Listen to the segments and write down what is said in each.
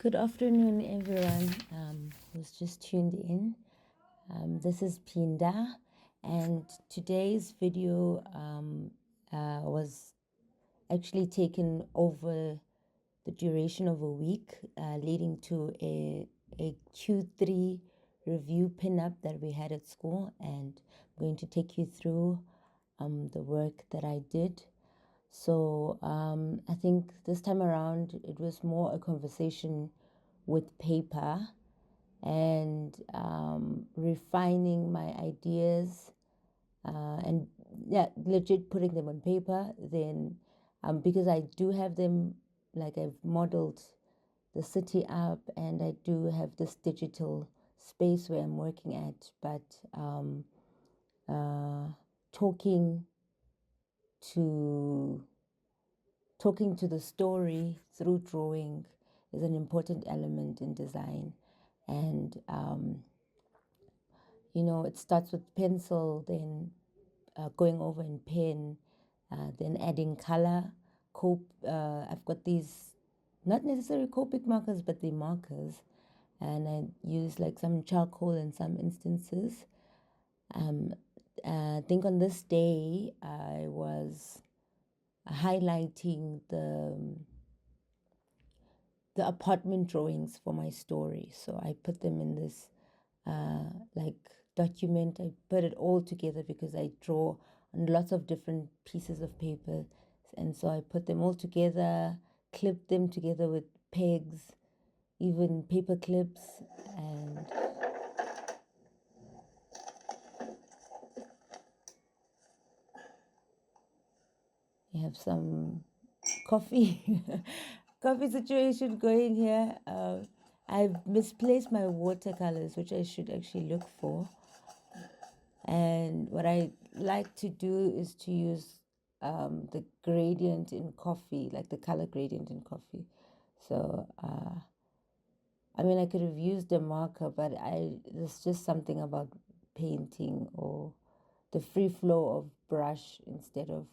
Good afternoon, everyone who's just tuned in. This is Pinda, and today's video was actually taken over the duration of a week, leading to a Q3 review pinup that we had at school, and I'm going to take you through the work that I did. So I think this time around it was more a conversation with paper and refining my ideas and legit putting them on paper. Then because I do have them, like I've modeled the city up, and I do have this digital space where I'm working at, but talking to the story through drawing is an important element in design. And it starts with pencil, then going over in pen, then adding color. I've got these, not necessarily Copic markers, but they're markers, and I use like some charcoal in some instances. I think on this day I was highlighting the apartment drawings for my story. So I put them in this like document. I put it all together because I draw on lots of different pieces of paper, and so I put them all together, clipped them together with pegs, even paper clips, and you have some coffee coffee situation going here. I've misplaced my watercolors, which I should actually look for. And what I like to do is to use the gradient in coffee, like the color gradient in coffee. So, I mean, I could have used a marker, but there's just something about painting or the free flow of brush instead of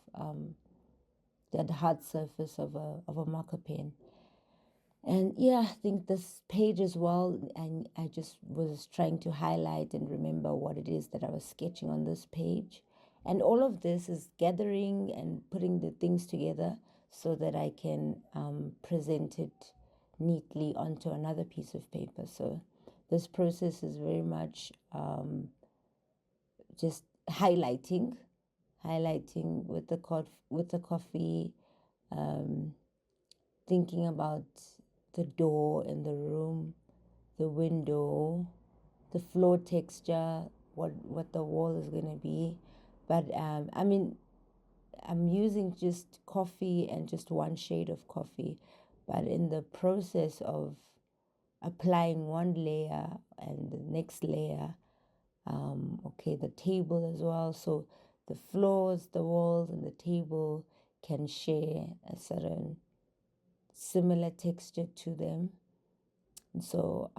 that hard surface of a marker pen. And yeah, I think this page as well, and I just was trying to highlight and remember what it is that I was sketching on this page. And all of this is gathering and putting the things together so that I can present it neatly onto another piece of paper. So this process is very much just highlighting with the coffee, thinking about the door in the room, the window, the floor texture, what the wall is going to be. But I mean, I'm using just coffee and just one shade of coffee, but in the process of applying one layer and the next layer, okay, the table as well. So the floors, the walls, and the table can share a certain similar texture to them. And so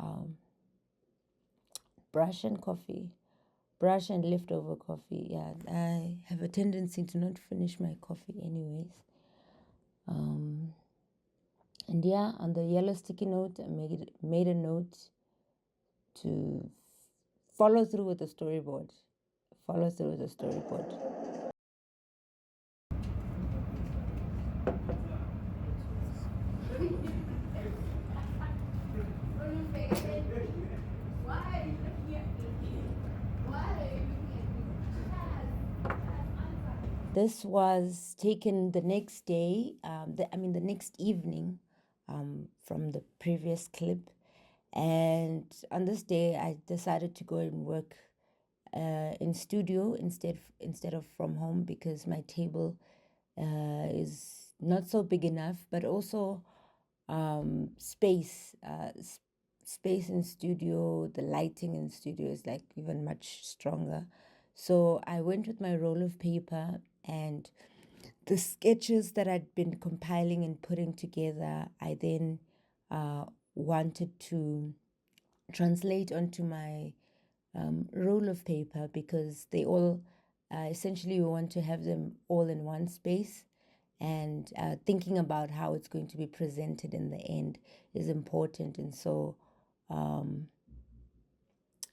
brush and leftover coffee. Yeah, I have a tendency to not finish my coffee anyways. And yeah, on the yellow sticky note, I made a note to follow through with the storyboard. This was taken the next day, the next evening from the previous clip. And on this day, I decided to go and work in studio instead of from home, because my table is not so big enough, but also space in studio, the lighting in studio is like even much stronger. So I went with my roll of paper and the sketches that I'd been compiling and putting together. I then wanted to translate onto my roll of paper, because they all essentially we want to have them all in one space. and thinking about how it's going to be presented in the end is important. And so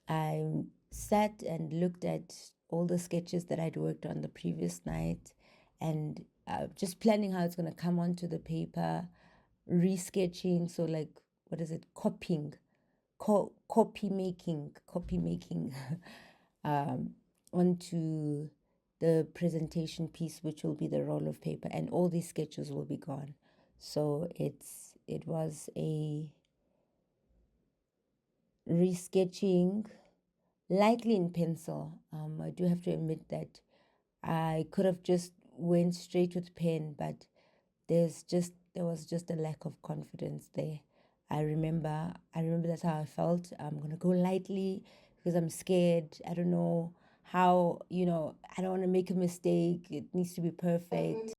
I sat and looked at all the sketches that I'd worked on the previous night, and just planning how it's going to come onto the paper, resketching. So, like, what is it? Copying, copy making onto the presentation piece, which will be the roll of paper, and all these sketches will be gone. So it was a resketching, lightly in pencil. I do have to admit that I could have just went straight with pen, but there was just a lack of confidence there. I remember that's how I felt. I'm gonna go lightly because I'm scared. I don't know how, I don't want to make a mistake. It needs to be perfect.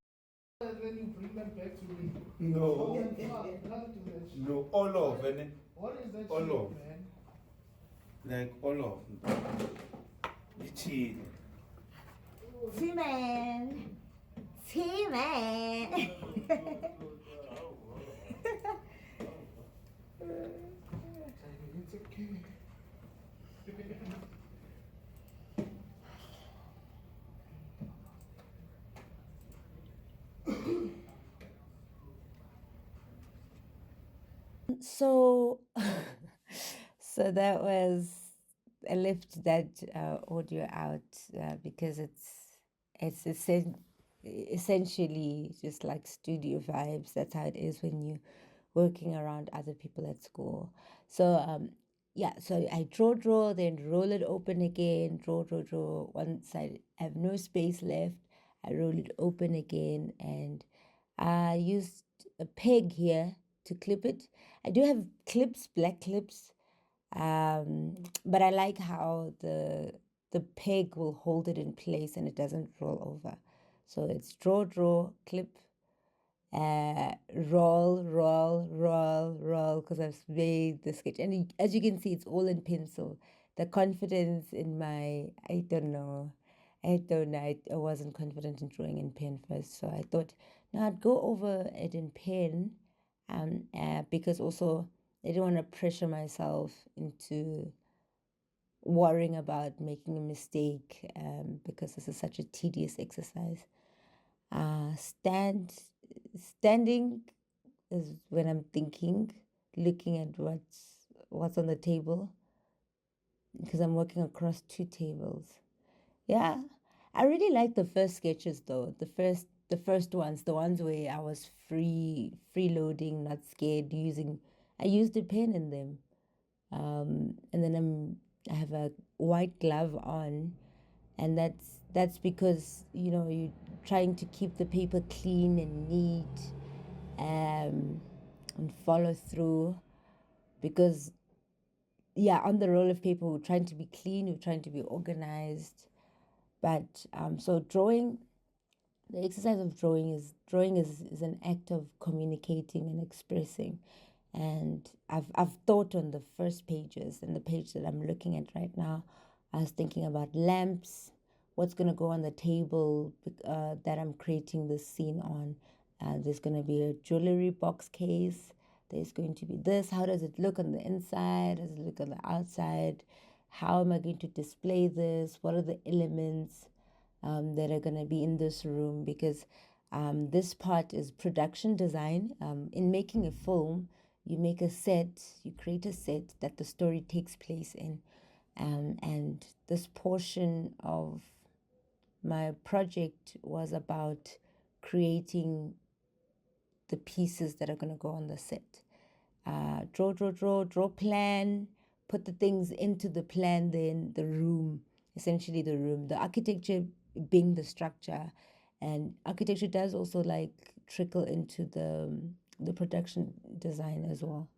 And then you bring them back to me. No. No, all of it. What is that all shape, of man? Like all of the cheese. T-Man. T-Man. It's okay. So, so that was, I left that audio out because it's essentially just like studio vibes. That's how it is when you working around other people at school. So yeah, so I draw, then roll it open again, draw. Once I have no space left, I roll it open again, and I used a peg here to clip it. I do have clips, black clips, but I like how the peg will hold it in place and it doesn't roll over. So it's draw, clip, roll, because I've made the sketch. And as you can see, it's all in pencil. The confidence in I don't know. I wasn't confident in drawing in pen first. So I thought, no, I'd go over it in pen, because also I didn't want to pressure myself into worrying about making a mistake, because this is such a tedious exercise. Standing is when I'm thinking, looking at what's on the table, because I'm working across two tables. Yeah, I really like the first sketches though. The first ones, the ones where I was freeloading, not scared, I used a pen in them. And then I have a white glove on, and that's because you're trying to keep the paper clean and neat, and follow through, because yeah, on the roll of paper we're trying to be clean, we're trying to be organized. But so the exercise of drawing is an act of communicating and expressing. And I've thought on the first pages, and the page that I'm looking at right now, I was thinking about lamps, what's going to go on the table that I'm creating this scene on. There's going to be a jewelry box case. There's going to be this. How does it look on the inside? Does it look on the outside? How am I going to display this? What are the elements that are going to be in this room? Because this part is production design. In making a film, you make a set, you create a set that the story takes place in. And this portion of my project was about creating the pieces that are going to go on the set. Draw plan, put the things into the plan, then the room, essentially the architecture being the structure. And architecture does also like trickle into the production design as well.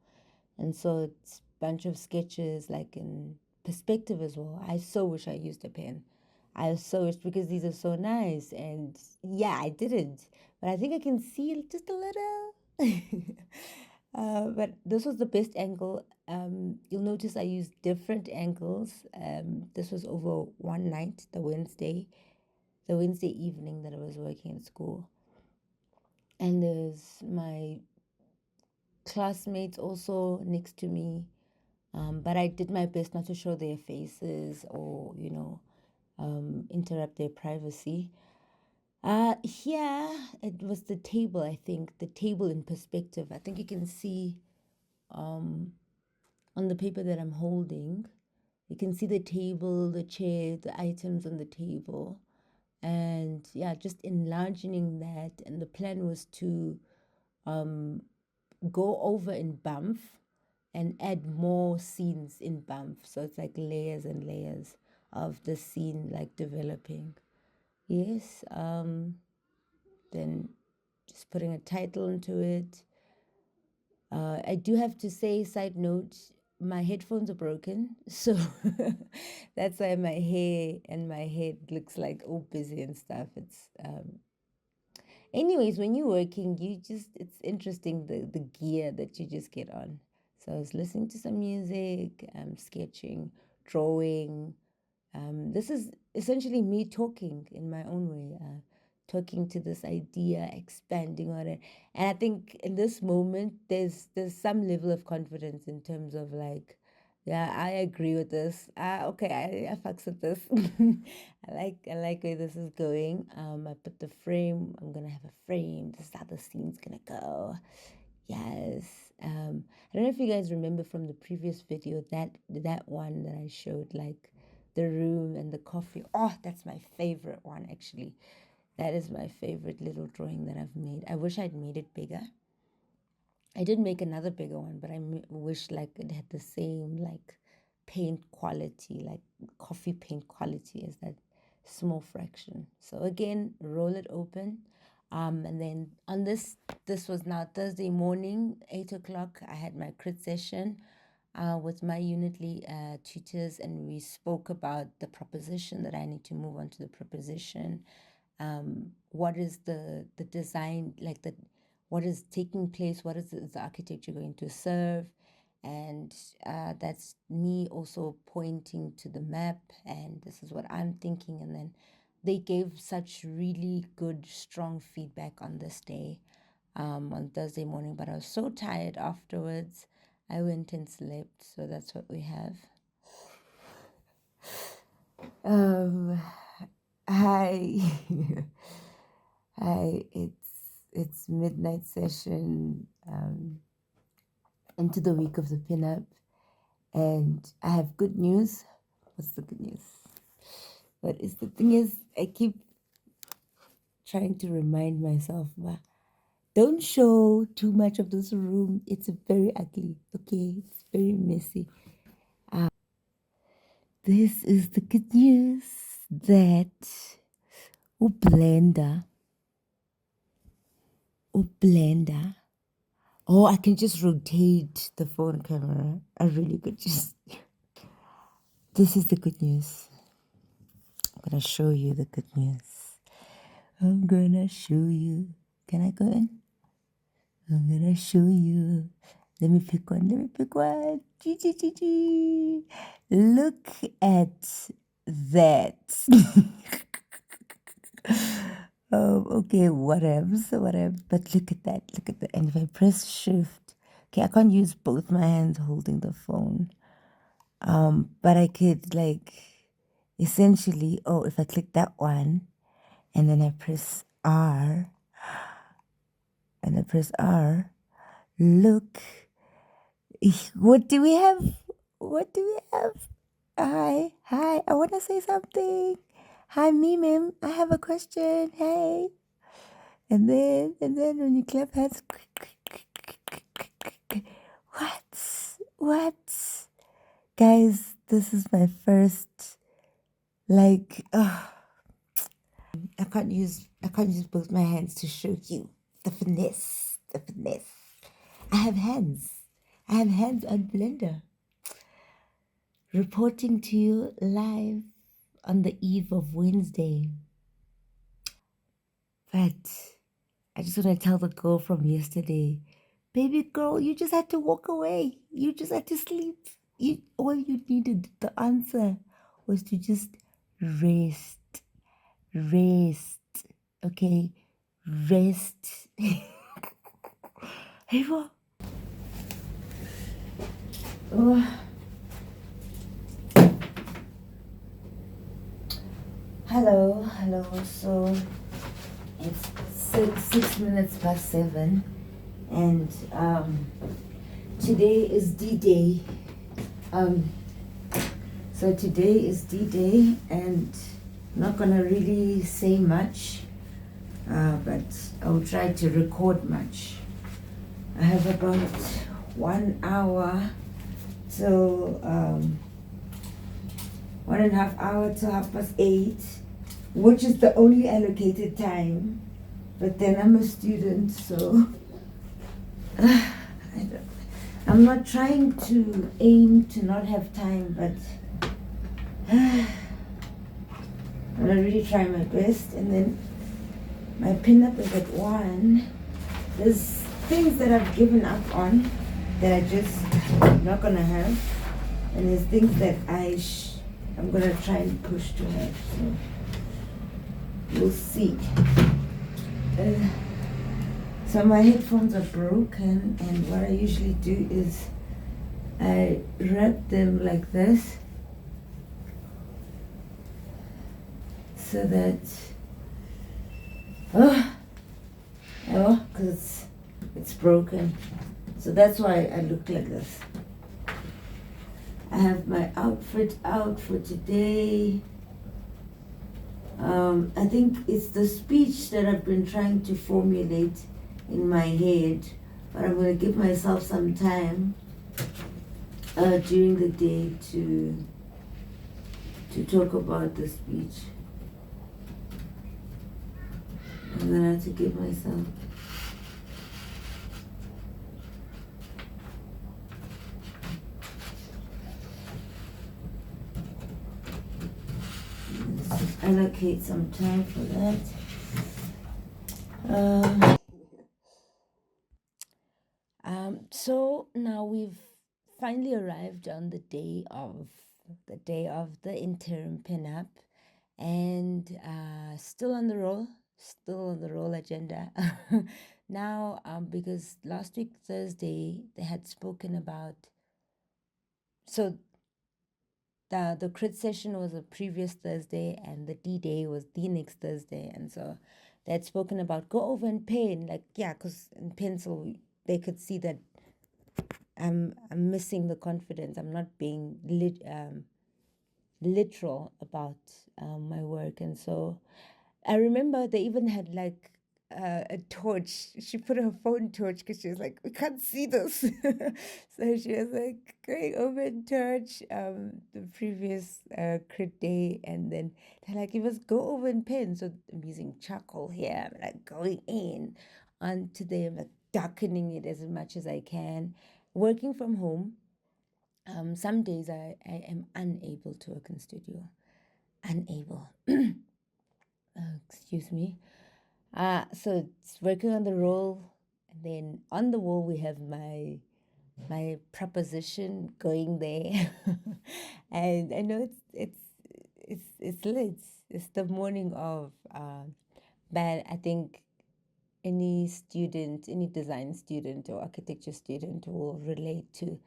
And so it's a bunch of sketches like in perspective as well. I so wish I used a pen. I so wish, because these are so nice. And yeah, I didn't, but I think I can see just a little. But this was the best angle. You'll notice I used different angles. This was over one night, the Wednesday evening that I was working at school. And there's my classmates also next to me. But I did my best not to show their faces or, interrupt their privacy. Here it was the table, I think, the table in perspective. I think you can see on the paper that I'm holding, you can see the table, the chair, the items on the table. And yeah, just enlarging that. And the plan was to go over in Banff and add more scenes in Banff. So it's like layers and layers of the scene like developing. Yes. Then just putting a title into it. I do have to say, side note, my headphones are broken, so that's why my hair and my head looks like all busy and stuff. Anyways, when you're working, it's interesting the gear that you just get on. So I was listening to some music, sketching, drawing. This is essentially me talking in my own way, talking to this idea, expanding on it. And I think in this moment, there's some level of confidence in terms of like, yeah, I agree with this. Okay, I fucks with this. I like where this is going. I put the frame. I'm gonna have a frame. This is how the scene's gonna go. Yes. I don't know if you guys remember from the previous video that one that I showed, like the room and the coffee. Oh, that's my favorite one actually. That is my favorite little drawing that I've made. I wish I'd made it bigger. I did make another bigger one, but I wish like it had the same like paint quality, like coffee paint quality as that small fraction. So again, roll it open. And then on this was now Thursday morning, 8 o'clock. I had my crit session with my unitly tutors, and we spoke about the proposition that I need to move on to the proposition. What is the design, like what is taking place, what is the architecture going to serve, and that's me also pointing to the map, and this is what I'm thinking. And then they gave such really good strong feedback on this day, on Thursday morning, but I was so tired afterwards. I went and slept, so that's what we have. um hi. Hi, it's midnight session, into the week of the pinup, and I have good news. What's the good news? What is the thing is, I keep trying to remind myself, don't show too much of this room. It's very ugly, okay? It's very messy. This is the good news that Blender, oh, I can just rotate the phone camera. I really could just. This is the good news. I'm gonna show you the good news. I'm gonna show you. Can I go in? I'm gonna show you. Let me pick one. Look at that. Okay, whatever. But look at that. And if I press shift, okay, I can't use both my hands holding the phone. But I could like essentially, if I click that one and then I press R, look, what do we have? Hi, I want to say something. Hi, Mimim, I have a question. Hey. And then when you clap hands, what? Guys, this is my first, like, I can't use both my hands to show you the finesse. I have hands on Blender. Reporting to you live on the eve of Wednesday. But I just want to tell the girl from yesterday, baby girl, you just had to walk away. You just had to sleep. All you needed, the answer was to just rest. Okay? rest. Hey, what? Oh. Hello. So it's 6 minutes past 7, and today is D-Day. So today is D-Day, and I'm not gonna really say much, but I'll try to record much. I have about 1 hour till 1.5 hours to 8:30, which is the only allocated time. But then I'm a student, so I'm not trying to aim to not have time, but I'm gonna really try my best. And then my pinup is at 1. There's things that I've given up on that I just not gonna have, and there's things that I'm gonna try and push to have. So we'll see. So my headphones are broken, and what I usually do is I wrap them like this so that because it's broken. So that's why I look like this. I have my outfit out for today. I think it's the speech that I've been trying to formulate in my head, but I'm going to give myself some time during the day to talk about the speech. I'm going to have to give myself. Let's allocate some time for that. So now we've finally arrived on the day of the interim pinup, and still on the roll agenda. Now, because last week Thursday they had spoken about, so the crit session was a previous Thursday, and the D-Day was the next Thursday, and so they had spoken about go over and pen, like, yeah, because in pencil they could see that I'm missing the confidence. I'm not being literal about my work, and so I remember they even had like a torch. She put her phone torch because she was like, we can't see this. So she was like going over and torch the previous crit day, and then they're like, you must go over and pen. So I'm using charcoal here. I'm like going in onto them, like darkening it as much as I can. Working from home, some days I am unable to work in studio. Unable. Excuse me. So it's working on the roll, and then on the wall we have my proposition going there, and I know it's late. It's the morning of, but I think any student, any design student or architecture student will relate to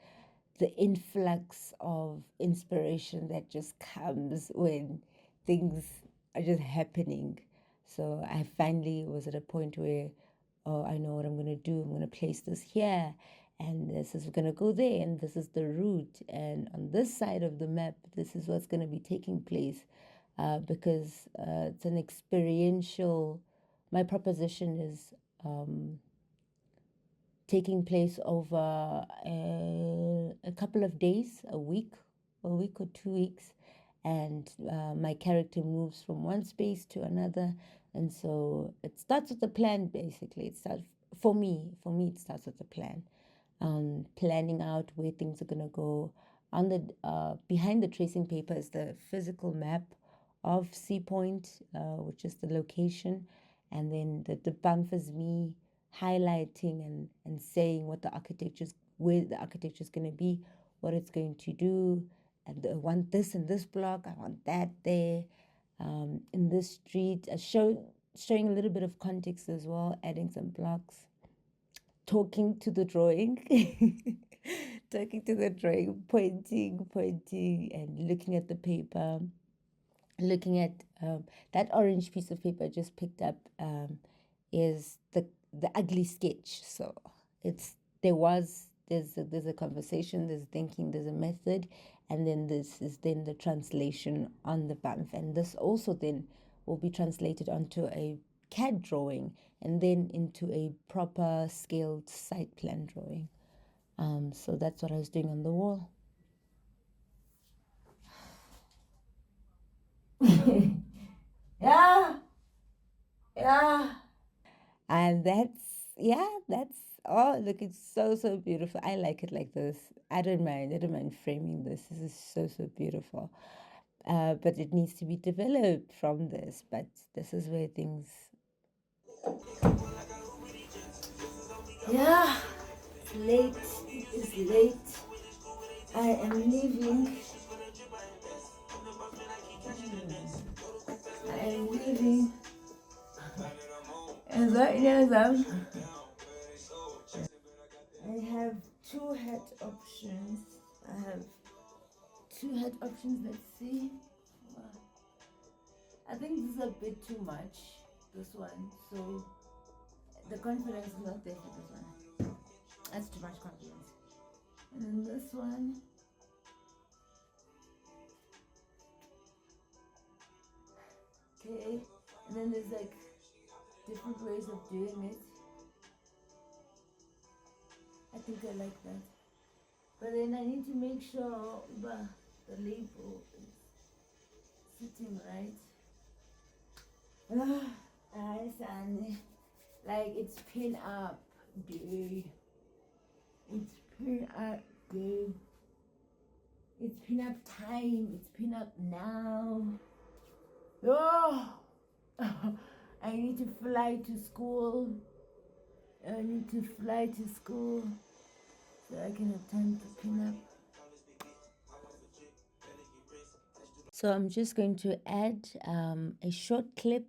the influx of inspiration that just comes when things are just happening. So I finally was at a point where, oh, I know what I'm going to do. I'm going to place this here, and this is going to go there, and this is the route. And on this side of the map, this is what's going to be taking place, because it's an experiential. My proposition is taking place over a couple of days, a week or 2 weeks, and my character moves from one space to another, and so it starts with a plan. Basically, it starts for me. It starts with a plan, planning out where things are gonna go. On the behind the tracing paper is the physical map of Sea Point, which is the location, and then the bump is me highlighting and saying what the architecture's where the architecture is going to be, what it's going to do, and I want this in this block, I want that there, in this street. I show showing a little bit of context as well, adding some blocks, talking to the drawing, talking to the drawing, pointing, and looking at the paper, looking at that orange piece of paper I just picked up is the ugly sketch. So there's a conversation, there's thinking, there's a method, and then this is then the translation on the bump, and this also then will be translated onto a CAD drawing and then into a proper scaled site plan drawing. So that's what I was doing on the wall. Yeah, yeah. And that's oh look, it's so beautiful. I like it like this. I don't mind framing this. This is so beautiful. But it needs to be developed from this. But this is where things, yeah, it's late. It is late. I am leaving. I am leaving. And right now, I have two head options. I have two head options. Let's see. I think this is a bit too much. This one. So the confidence is not there for this one. That's too much confidence. And then this one. Okay. And then there's like different ways of doing it. I think I like that. But then I need to make sure the label is sitting right. Son. Like it's pin up, dude. It's pin up, dude. It's pin up time. It's pin up now. Oh, I need to fly to school. I need to fly to school so I can have time to pin up. So I'm just going to add a short clip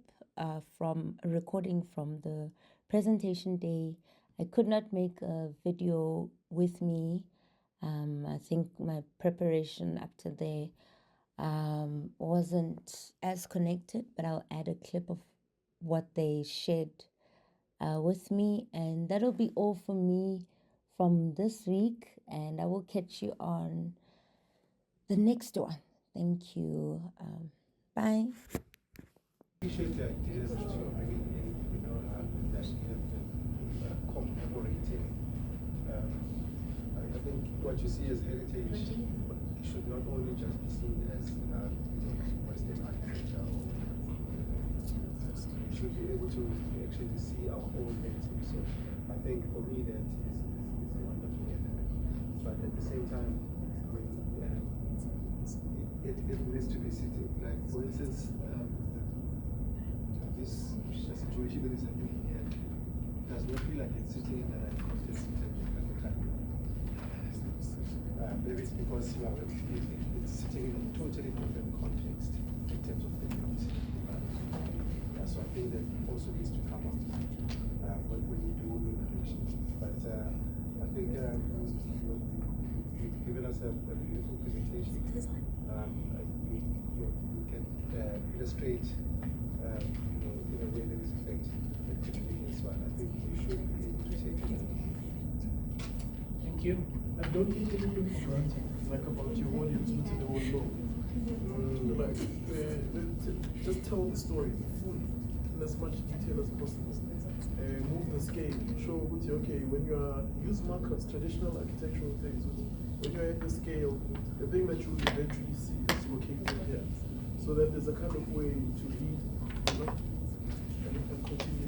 from a recording from the presentation day. I could not make a video with me. I think my preparation up to there wasn't as connected, but I'll add a clip of what they shared with me, and that'll be all for me from this week, and I will catch you on the next one. Thank you. Bye. Appreciate the ideas that you're bringing in, that you have commemorating. I think what you see as heritage should not only just be seen as Western architecture. We should be able to actually see our own heritage. So I think for me that is a wonderful element. But at the same time, it needs to be sitting. Like for instance, this situation that is happening here does not feel like it's sitting in the right context in terms of at the time. Maybe it's because it's sitting in a totally different context in terms of the plot. So I think that also needs to come up when you do the narration. But I think you've given us a beautiful presentation. You can illustrate in a way that is effective and communicates well. I think you should be able to take it. Thank you. I don't take anything for granted, like about your audience, which they will know. Just tell the story fully, in as much detail as possible. Move the scale, show okay, when you are use markers, traditional architectural things, when you are at the scale, the thing that you will eventually see is located here. So that there's a kind of way to lead, and continue.